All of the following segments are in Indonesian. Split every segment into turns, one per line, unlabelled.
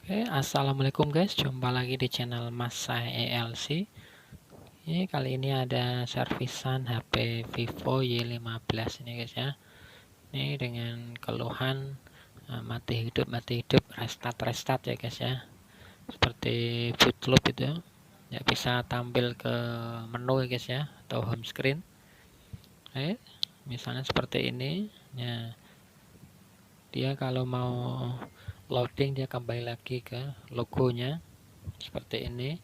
Oke, assalamualaikum guys, jumpa lagi di channel Mas Sai ELC. Ini kali ini ada servisan HP Vivo Y15 ini guys ya. Ini dengan keluhan mati hidup, restart ya guys ya. Seperti bootloop itu, ya bisa tampil ke menu ya guys ya, atau home screen. Misalnya seperti ini. Ya, dia kalau mau loading dia kembali lagi ke logonya seperti ini.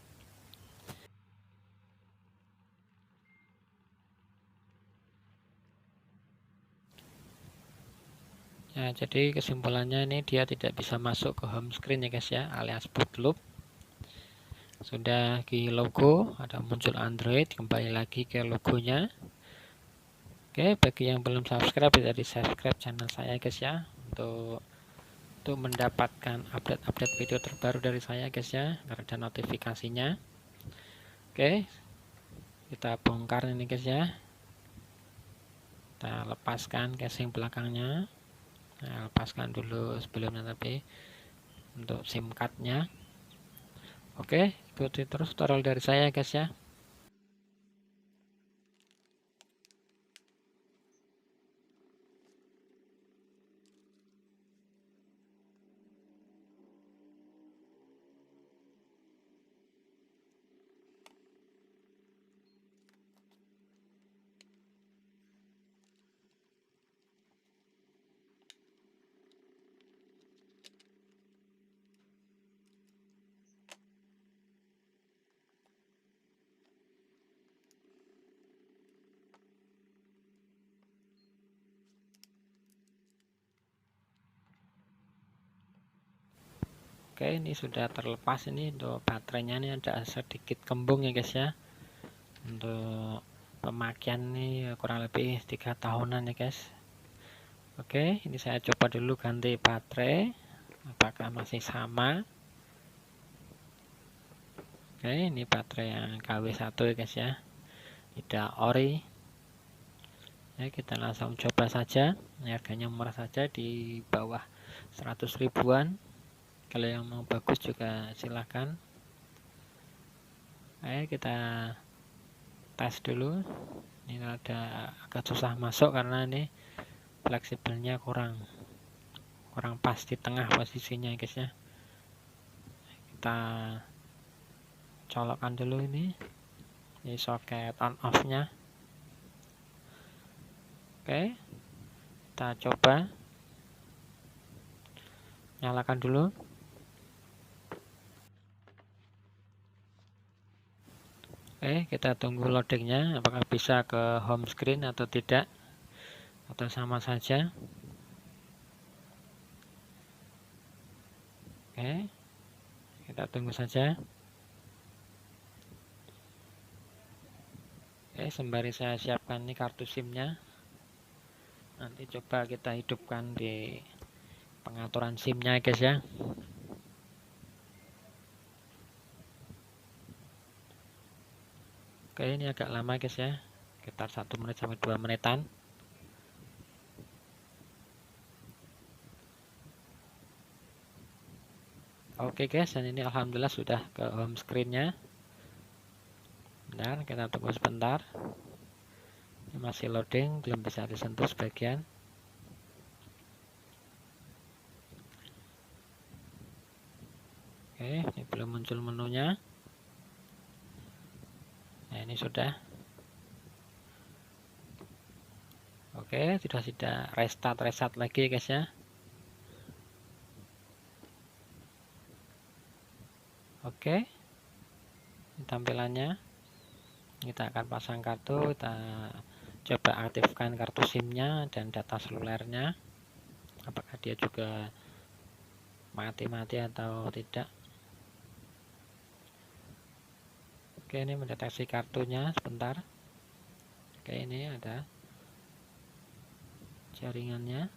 Ya, jadi kesimpulannya ini dia tidak bisa masuk ke home screen ya guys ya, alias bootloop. Sudah di logo ada muncul Android, kembali lagi ke logonya. Oke, bagi yang belum subscribe bisa di subscribe channel saya guys ya, untuk mendapatkan update-update video terbaru dari saya guys ya, ada notifikasinya. Oke, kita bongkar ini guys ya. Kita lepaskan casing belakangnya. Nah, lepaskan dulu sebelumnya tapi untuk SIM cardnya. Oke, ikuti terus tutorial dari saya guys ya. Oke, ini sudah terlepas. Ini untuk baterainya, ini ada sedikit kembung ya guys ya. Untuk pemakaian ini kurang lebih 3 tahunan ya guys. Oke, ini saya coba dulu ganti baterai, apakah masih sama. Oke, ini baterai yang KW1 ya guys ya, tidak ori ya. Kita langsung coba saja. Ini harganya murah saja, di bawah 100 ribuan. Kalau yang mau bagus juga silahkan. Ayo kita tes dulu. Ini ada agak susah masuk karena ini fleksibelnya kurang pas di tengah posisinya guys ya. Kita colokkan dulu ini soket on off nya. Oke, kita coba nyalakan dulu. Oke, kita tunggu loadingnya, apakah bisa ke home screen atau tidak, atau sama saja. Oke, kita tunggu saja. Oke, sembari saya siapkan ini kartu SIM-nya. Nanti coba kita hidupkan di pengaturan SIM-nya guys ya. Oke, ini agak lama guys ya, sekitar 1 menit sampai 2 menitan. Oke guys, dan ini alhamdulillah sudah ke home screen-nya. Bentar, kita tunggu sebentar. Ini masih loading, belum bisa disentuh sebagian. Oke, ini belum muncul menunya. Nah, ini sudah. Oke, sudah restart lagi guys ya. Oke, ini tampilannya. Kita akan pasang kartu, kita coba aktifkan kartu SIM-nya dan data selulernya, apakah dia juga mati atau tidak. Oke, ini mendeteksi kartunya sebentar. Oke, ini ada jaringannya.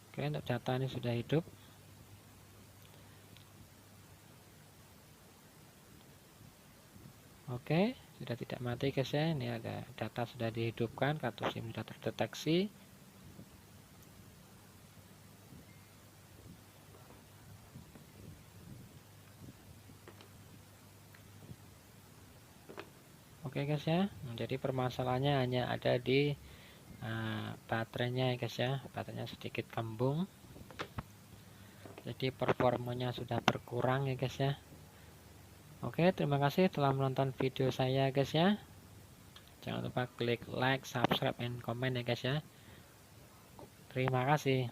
Oke, untuk data ini sudah hidup. Oke, sudah tidak mati guys ya. Ini ada data sudah dihidupkan, kartu SIM sudah terdeteksi. Oke guys ya, jadi permasalahannya hanya ada di baterainya ya guys ya. Baterainya sedikit kembung, jadi performanya sudah berkurang ya guys ya. Oke, terima kasih telah menonton video saya guys ya. Jangan lupa klik like, subscribe, and comment ya guys ya. Terima kasih.